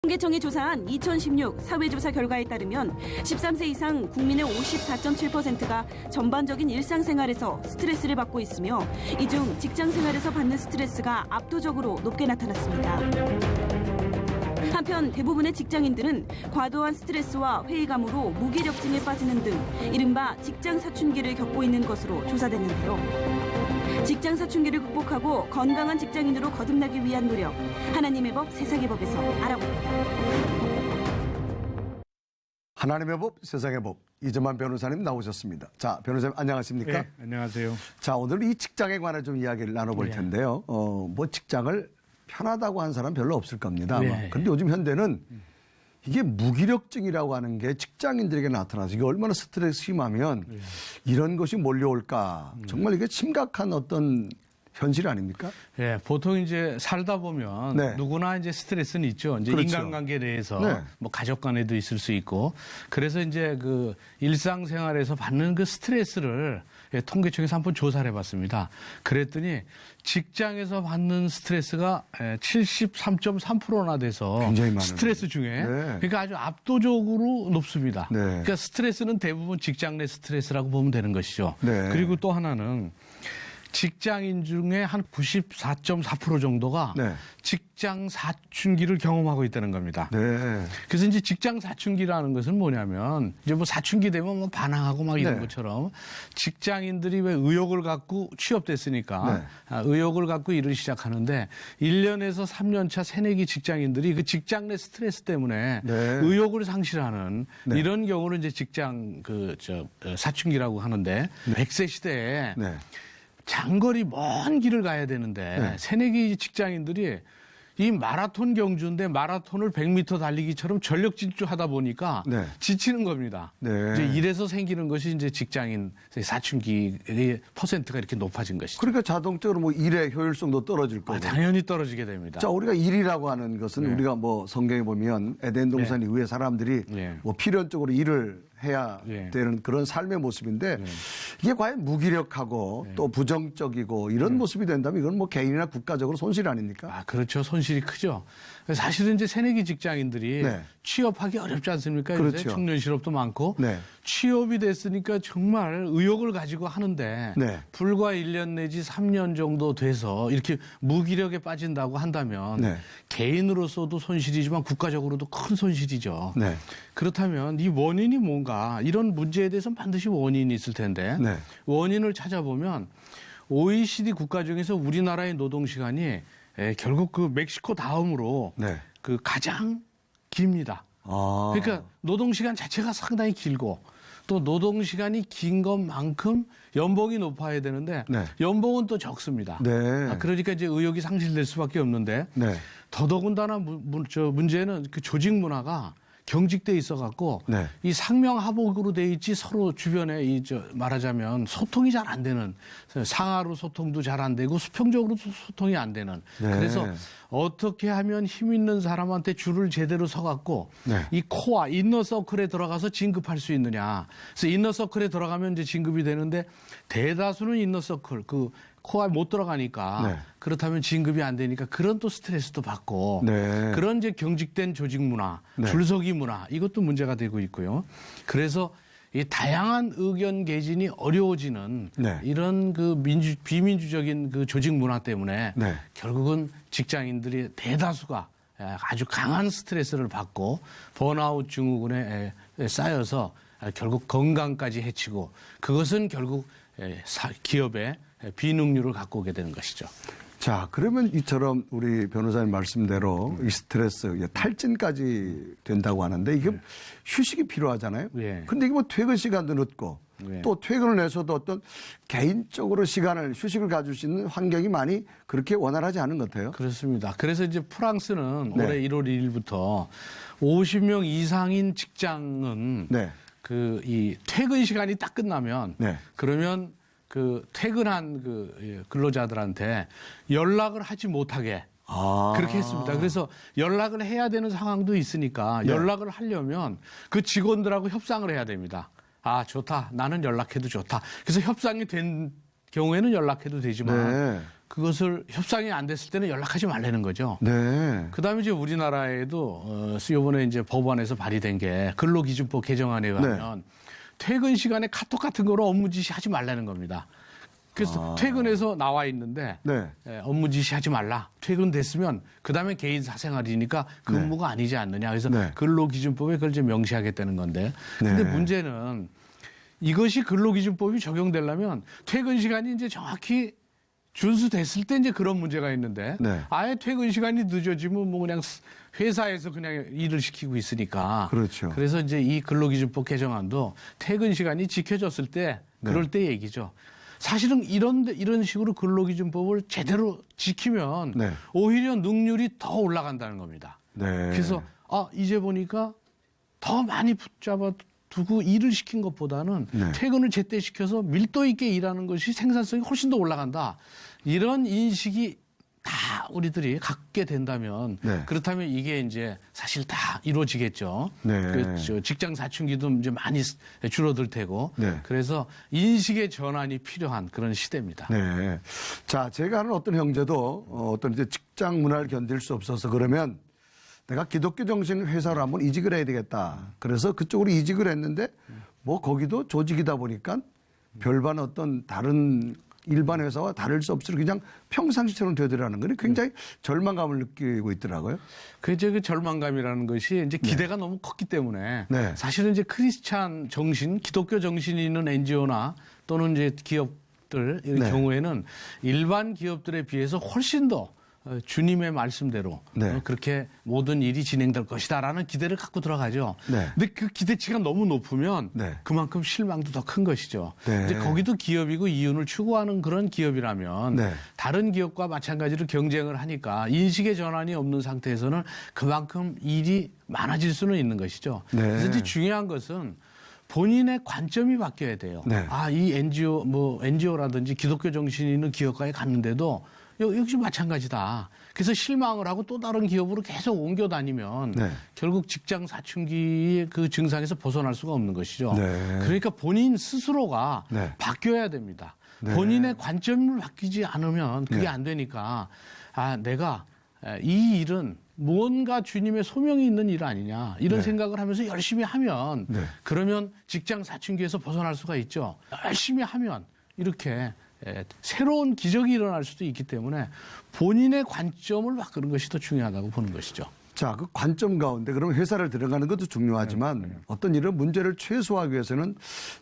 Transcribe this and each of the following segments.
통계청이 조사한 2016 사회조사 결과에 따르면 13세 이상 국민의 54.7%가 전반적인 일상생활에서 스트레스를 받고 있으며 이 중 직장생활에서 받는 스트레스가 압도적으로 높게 나타났습니다. 한편 대부분의 직장인들은 과도한 스트레스와 회의감으로 무기력증에 빠지는 등 이른바 직장 사춘기를 겪고 있는 것으로 조사됐는데요. 직장 사춘기를 극복하고 건강한 직장인으로 거듭나기 위한 노력, 하나님의 법, 세상의 법에서 알아봅니다. 하나님의 법, 세상의 법, 이정만 변호사님 나오셨습니다. 자, 변호사님 안녕하십니까? 네, 안녕하세요. 자, 오늘 이 직장에 관해 좀 이야기를 나눠볼 텐데요. 뭐 직장을 편하다고 하는 사람 별로 없을 겁니다. 그런데 요즘 현대는 이게 무기력증이라고 하는 게 직장인들에게 나타나서 이게 얼마나 스트레스 심하면 이런 것이 몰려올까. 정말 이게 심각한 어떤 현실 아닙니까? 예, 보통 이제 살다 보면 누구나 이제 스트레스는 있죠. 이제 그렇죠. 인간관계에 대해서 뭐 가족 간에도 있을 수 있고. 그래서 이제 그 일상생활에서 받는 그 스트레스를 통계청에서 한번 조사를 해봤습니다. 그랬더니 직장에서 받는 스트레스가 73.3%나 돼서 굉장히 많은 스트레스 중에 그러니까 아주 압도적으로 높습니다. 그러니까 스트레스는 대부분 직장 내 스트레스라고 보면 되는 것이죠. 그리고 또 하나는 직장인 중에 한 94.4% 정도가 직장 사춘기를 경험하고 있다는 겁니다. 그래서 이제 직장 사춘기라는 것은 뭐냐면 이제 뭐 사춘기 되면 뭐 반항하고 막 이런 것처럼 직장인들이 왜 의욕을 갖고 취업됐으니까 의욕을 갖고 일을 시작하는데 1년에서 3년 차 새내기 직장인들이 그 직장 내 스트레스 때문에 의욕을 상실하는 이런 경우를 이제 직장 사춘기라고 하는데 100세 시대에 장거리 먼 길을 가야 되는데 새내기 직장인들이 이 마라톤 경주인데 마라톤을 100m 달리기처럼 전력 질주하다 보니까 지치는 겁니다. 이제 이래서 생기는 것이 이제 직장인 사춘기의 퍼센트가 이렇게 높아진 것이죠. 그러니까 자동적으로 뭐 일의 효율성도 떨어질 거고. 당연히 떨어지게 됩니다. 자, 우리가 일이라고 하는 것은 우리가 뭐 성경에 보면 에덴 동산 이후에 사람들이 뭐 필연적으로 일을 해야 되는 그런 삶의 모습인데 이게 과연 무기력하고 또 부정적이고 이런 모습이 된다면 이건 뭐 개인이나 국가적으로 손실 아닙니까? 아, 그렇죠. 손실이 크죠. 사실은 이제 새내기 직장인들이 취업하기 어렵지 않습니까? 요새 청년 실업도 많고 취업이 됐으니까 정말 의욕을 가지고 하는데 불과 1년 내지 3년 정도 돼서 이렇게 무기력에 빠진다고 한다면 개인으로서도 손실이지만 국가적으로도 큰 손실이죠. 그렇다면 이 원인이 뭔가 이런 문제에 대해서는 반드시 원인이 있을 텐데 원인을 찾아보면 OECD 국가 중에서 우리나라의 노동시간이 결국 그 멕시코 다음으로 그 가장 깁니다. 그러니까 노동시간 자체가 상당히 길고 또 노동시간이 긴 것만큼 연봉이 높아야 되는데 연봉은 또 적습니다. 그러니까 이제 의욕이 상실될 수밖에 없는데 더더군다나 문제는 그 조직 문화가 경직돼 있어 갖고 이 상명하복으로 돼 있지 서로 주변에 말하자면 소통이 잘 안 되는 상하로 소통도 잘 안 되고 수평적으로 소통이 안 되는 그래서 어떻게 하면 힘 있는 사람한테 줄을 제대로 서 갖고 이 코어 이너 서클에 들어가서 진급할 수 있느냐. 그래서 이너 서클에 들어가면 이제 진급이 되는데 대다수는 이너 서클 그 코어에 못 들어가니까 그렇다면 진급이 안 되니까 그런 또 스트레스도 받고 그런 이제 경직된 조직 문화, 줄서기 문화 이것도 문제가 되고 있고요. 그래서 이 다양한 의견 개진이 어려워지는 이런 그 비민주적인 그 조직 문화 때문에 결국은 직장인들이 대다수가 아주 강한 스트레스를 받고 번아웃 증후군에 쌓여서 결국 건강까지 해치고 그것은 결국 기업의 비능률을 갖고 오게 되는 것이죠. 자, 그러면 이처럼 우리 변호사님 말씀대로 이 스트레스, 탈진까지 된다고 하는데 이게 휴식이 필요하잖아요. 근데 이게 뭐 퇴근 시간도 늦고 또 퇴근을 해서도 어떤 개인적으로 휴식을 가질 수 있는 환경이 많이 그렇게 원활하지 않은 것 같아요. 그렇습니다. 그래서 이제 프랑스는 올해 1월 1일부터 50명 이상인 직장은 그 이 퇴근 시간이 딱 끝나면 그러면 그 퇴근한 그 근로자들한테 연락을 하지 못하게 그렇게 했습니다. 그래서 연락을 해야 되는 상황도 있으니까 연락을 하려면 그 직원들하고 협상을 해야 됩니다. 아, 좋다. 나는 연락해도 좋다. 그래서 협상이 된 경우에는 연락해도 되지만 그것을 협상이 안 됐을 때는 연락하지 말라는 거죠. 네. 그다음에 이제 우리나라에도 이번에 이제 법안에서 발의된 게 근로기준법 개정안에 의하면 퇴근 시간에 카톡 같은 거로 업무 지시하지 말라는 겁니다. 그래서 퇴근해서 나와 있는데 업무 지시하지 말라. 퇴근됐으면 그다음에 개인 사생활이니까 근무가 아니지 않느냐. 그래서 근로기준법에 그걸 이제 명시하겠다는 건데. 근데 문제는 이것이 근로기준법이 적용되려면 퇴근 시간이 이제 정확히 준수됐을 때 이제 그런 문제가 있는데 아예 퇴근 시간이 늦어지면 뭐 그냥 회사에서 그냥 일을 시키고 있으니까. 그렇죠. 그래서 이제 이 근로기준법 개정안도 퇴근 시간이 지켜졌을 때 그럴 때 얘기죠. 사실은 이런 식으로 근로기준법을 제대로 지키면 오히려 능률이 더 올라간다는 겁니다. 그래서 이제 보니까 더 많이 붙잡아 두고 일을 시킨 것보다는 퇴근을 제때 시켜서 밀도 있게 일하는 것이 생산성이 훨씬 더 올라간다. 이런 인식이 다 우리들이 갖게 된다면 그렇다면 이게 이제 사실 다 이루어지겠죠. 그 직장 사춘기도 이제 많이 줄어들 테고. 그래서 인식의 전환이 필요한 그런 시대입니다. 자, 제가 아는 어떤 형제도 어떤 이제 직장 문화를 견딜 수 없어서 그러면 내가 기독교 정신 회사로 한번 이직을 해야 되겠다. 그래서 그쪽으로 이직을 했는데 뭐 거기도 조직이다 보니까 별반 어떤 다른 일반 회사와 다를 수 없이 그냥 평상시처럼 되더라는 거는 굉장히 절망감을 느끼고 있더라고요. 그 절망감이라는 것이 이제 기대가 너무 컸기 때문에 사실은 이제 크리스찬 정신, 기독교 정신이 있는 NGO나 또는 이제 기업들 의 경우에는 일반 기업들에 비해서 훨씬 더 주님의 말씀대로 그렇게 모든 일이 진행될 것이다라는 기대를 갖고 들어가죠. 근데 그 기대치가 너무 높으면 그만큼 실망도 더 큰 것이죠. 이제 거기도 기업이고 이윤을 추구하는 그런 기업이라면 다른 기업과 마찬가지로 경쟁을 하니까 인식의 전환이 없는 상태에서는 그만큼 일이 많아질 수는 있는 것이죠. 그래서 이제 중요한 것은 본인의 관점이 바뀌어야 돼요. 이 NGO라든지 기독교 정신이 있는 기업가에 갔는데도 역시 마찬가지다. 그래서 실망을 하고 또 다른 기업으로 계속 옮겨 다니면 결국 직장 사춘기의 그 증상에서 벗어날 수가 없는 것이죠. 그러니까 본인 스스로가 바뀌어야 됩니다. 본인의 관점을 바뀌지 않으면 그게 안 되니까 내가 이 일은 무언가 주님의 소명이 있는 일 아니냐 이런 생각을 하면서 열심히 하면 그러면 직장 사춘기에서 벗어날 수가 있죠. 열심히 하면 이렇게 새로운 기적이 일어날 수도 있기 때문에 본인의 관점을 바꾸는 것이 더 중요하다고 보는 것이죠. 자, 그 관점 가운데 그러면 회사를 들어가는 것도 중요하지만 어떤 이런 문제를 최소화하기 위해서는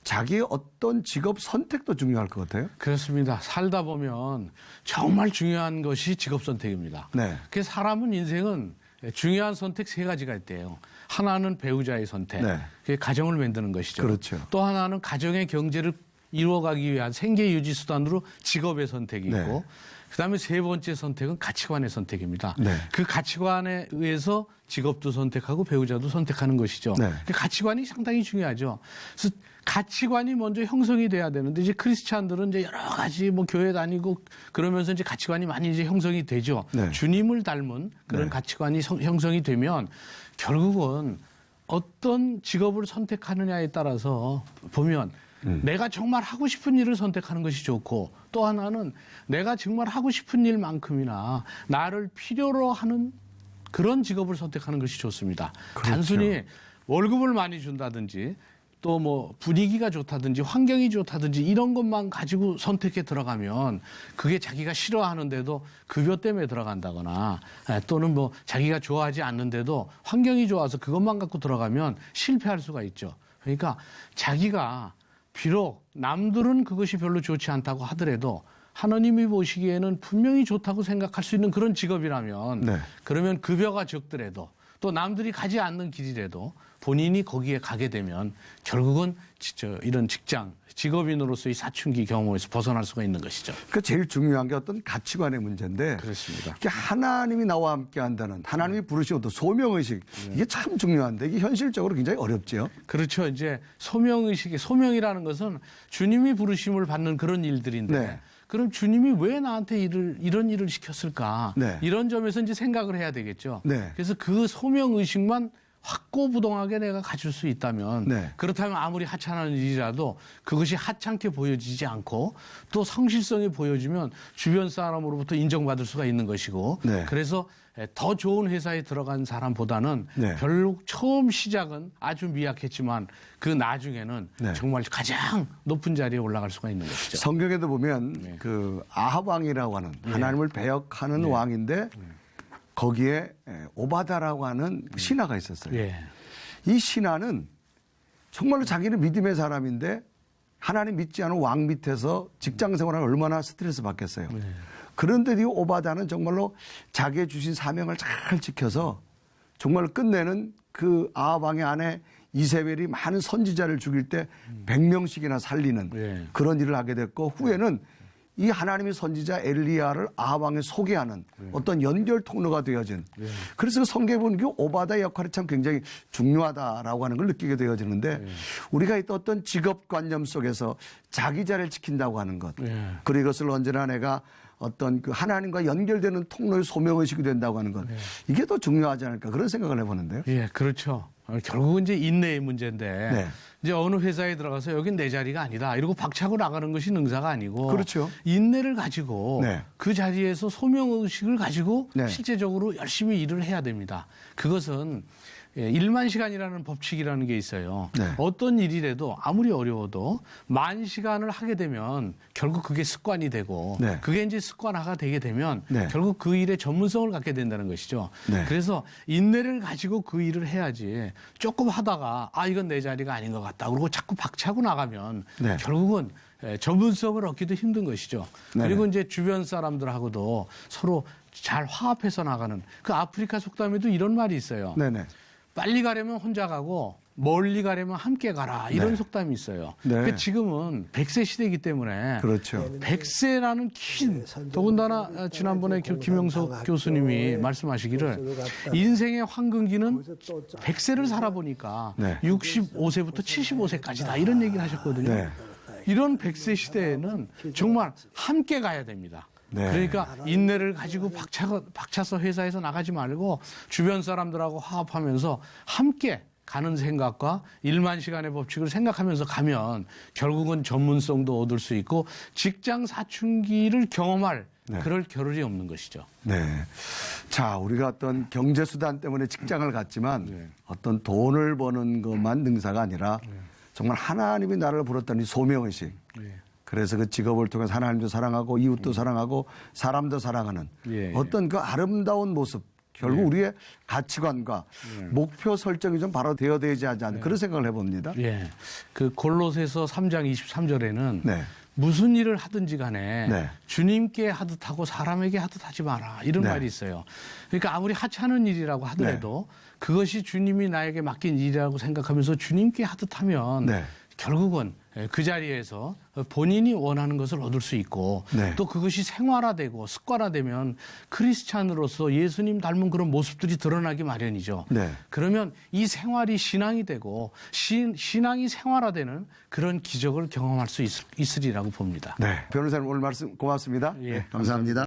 자기의 어떤 직업 선택도 중요할 것 같아요. 그렇습니다. 살다 보면 정말 중요한 것이 직업 선택입니다. 그래서 사람은 인생은 중요한 선택 세 가지가 있대요. 하나는 배우자의 선택, 그게 가정을 만드는 것이죠. 그렇죠. 또 하나는 가정의 경제를 이루어가기 위한 생계 유지 수단으로 직업의 선택이 있고 그다음에 세 번째 선택은 가치관의 선택입니다. 그 가치관에 의해서 직업도 선택하고 배우자도 선택하는 것이죠. 그 가치관이 상당히 중요하죠. 그래서 가치관이 먼저 형성이 돼야 되는데 이제 크리스찬들은 이제 여러 가지 뭐 교회 다니고 그러면서 이제 가치관이 많이 이제 형성이 되죠. 주님을 닮은 그런 가치관이 형성이 되면 결국은 어떤 직업을 선택하느냐에 따라서 보면 내가 정말 하고 싶은 일을 선택하는 것이 좋고 또 하나는 내가 정말 하고 싶은 일만큼이나 나를 필요로 하는 그런 직업을 선택하는 것이 좋습니다. 단순히 월급을 많이 준다든지 또 뭐 분위기가 좋다든지 환경이 좋다든지 이런 것만 가지고 선택해 들어가면 그게 자기가 싫어하는데도 급여 때문에 들어간다거나 또는 뭐 자기가 좋아하지 않는데도 환경이 좋아서 그것만 갖고 들어가면 실패할 수가 있죠. 그러니까 자기가 비록 남들은 그것이 별로 좋지 않다고 하더라도 하나님이 보시기에는 분명히 좋다고 생각할 수 있는 그런 직업이라면 그러면 급여가 적더라도 또 남들이 가지 않는 길이라도 본인이 거기에 가게 되면 결국은 이런 직업인으로서의 사춘기 경험에서 벗어날 수가 있는 것이죠. 그러니까 제일 중요한 게 어떤 가치관의 문제인데 그렇습니다. 이게 하나님이 나와 함께 한다는 하나님이 부르신 어떤 소명의식 이게 참 중요한데 이게 현실적으로 굉장히 어렵죠. 그렇죠. 이제 소명이라는 것은 주님이 부르심을 받는 그런 일들인데 그럼 주님이 왜 나한테 이런 일을 시켰을까? 이런 점에서 이제 생각을 해야 되겠죠. 그래서 그 소명의식만 확고부동하게 내가 가질 수 있다면 네. 그렇다면 아무리 하찮은 일이라도 그것이 하찮게 보여지지 않고 또 성실성이 보여지면 주변 사람으로부터 인정받을 수가 있는 것이고 네. 그래서 더 좋은 회사에 들어간 사람보다는 네. 별로 처음 시작은 아주 미약했지만 그 나중에는 네. 정말 가장 높은 자리에 올라갈 수가 있는 것이죠. 성경에도 보면 네. 그 아합 왕이라고 하는 하나님을 배역하는 왕인데 거기에 오바다라고 하는 신하가 있었어요. 예. 이 신하는 정말로 자기는 믿음의 사람인데 하나님 믿지 않은 왕 밑에서 직장 생활을 얼마나 스트레스 받겠어요. 그런데 이 오바다는 정말로 자기의 주신 사명을 잘 지켜서 정말 끝내는 그 아합 왕의 아내 이세벨이 많은 선지자를 죽일 때 100명씩이나 살리는 예. 그런 일을 하게 됐고 후에는 이 하나님의 선지자 엘리야를 아합 왕에 소개하는 어떤 연결 통로가 되어진 그래서 성경에 보면 그 오바다의 역할이 참 굉장히 중요하다라고 하는 걸 느끼게 되어지는데 우리가 어떤 직업관념 속에서 자기 자리를 지킨다고 하는 것 그리고 이것을 언제나 내가 어떤 그 하나님과 연결되는 통로의 소명의식이 된다고 하는 것 이게 더 중요하지 않을까 그런 생각을 해보는데요. 예, 그렇죠. 결국은 이제 인내의 문제인데 네. 이제 어느 회사에 들어가서 여긴 내 자리가 아니다 이러고 박차고 나가는 것이 능사가 아니고 그렇죠. 인내를 가지고 네. 그 자리에서 소명의식을 가지고 네. 실제적으로 열심히 일을 해야 됩니다. 그것은 1만 시간이라는 법칙이라는 게 있어요. 네. 어떤 일이라도 아무리 어려워도 10,000시간을 하게 되면 결국 그게 습관이 되고 네. 그게 이제 습관화가 되게 되면 네. 결국 그 일에 전문성을 갖게 된다는 것이죠. 네. 그래서 인내를 가지고 그 일을 해야지 조금 하다가 이건 내 자리가 아닌 것 같다. 그리고 자꾸 박차고 나가면 네. 결국은 전문성을 얻기도 힘든 것이죠. 네네. 그리고 이제 주변 사람들하고도 서로 잘 화합해서 나가는 그 아프리카 속담에도 이런 말이 있어요. 네네. 빨리 가려면 혼자 가고 멀리 가려면 함께 가라 이런 네. 속담이 있어요. 네. 그러니까 지금은 100세 시대이기 때문에 그렇죠. 100세라는 긴 더군다나 지난번에 김영석 교수님이 말씀하시기를 인생의 황금기는 100세를 살아보니까 네. 65세부터 75세까지다 이런 얘기를 하셨거든요. 네. 이런 100세 시대에는 정말 함께 가야 됩니다. 네. 그러니까 인내를 가지고 박차서 회사에서 나가지 말고 주변 사람들하고 화합하면서 함께 가는 생각과 1만 시간의 법칙을 생각하면서 가면 결국은 전문성도 얻을 수 있고 직장 사춘기를 경험할 네. 그럴 겨를이 없는 것이죠. 네. 자, 우리가 어떤 경제수단 때문에 직장을 갔지만 어떤 돈을 버는 것만 능사가 아니라 정말 하나님이 나를 부렀다는 이 소명의식. 그래서 그 직업을 통해서 하나님도 사랑하고 이웃도 사랑하고 사람도 사랑하는 어떤 그 아름다운 모습. 결국 우리의 가치관과 목표 설정이 좀 바로 되어야지 하지 않는 그런 생각을 해봅니다. 예. 그 골로새서 3장 23절에는 네. 무슨 일을 하든지 간에 네. 주님께 하듯 하고 사람에게 하듯 하지 마라. 이런 네. 말이 있어요. 그러니까 아무리 하찮은 일이라고 하더라도 그것이 주님이 나에게 맡긴 일이라고 생각하면서 주님께 하듯 하면 네. 결국은 그 자리에서 본인이 원하는 것을 얻을 수 있고 네. 또 그것이 생활화되고 습관화되면 크리스찬으로서 예수님 닮은 그런 모습들이 드러나기 마련이죠. 네. 그러면 이 생활이 신앙이 되고 신앙이 생활화되는 그런 기적을 경험할 수 있으리라고 봅니다. 네. 변호사님 오늘 말씀 고맙습니다. 예, 감사합니다.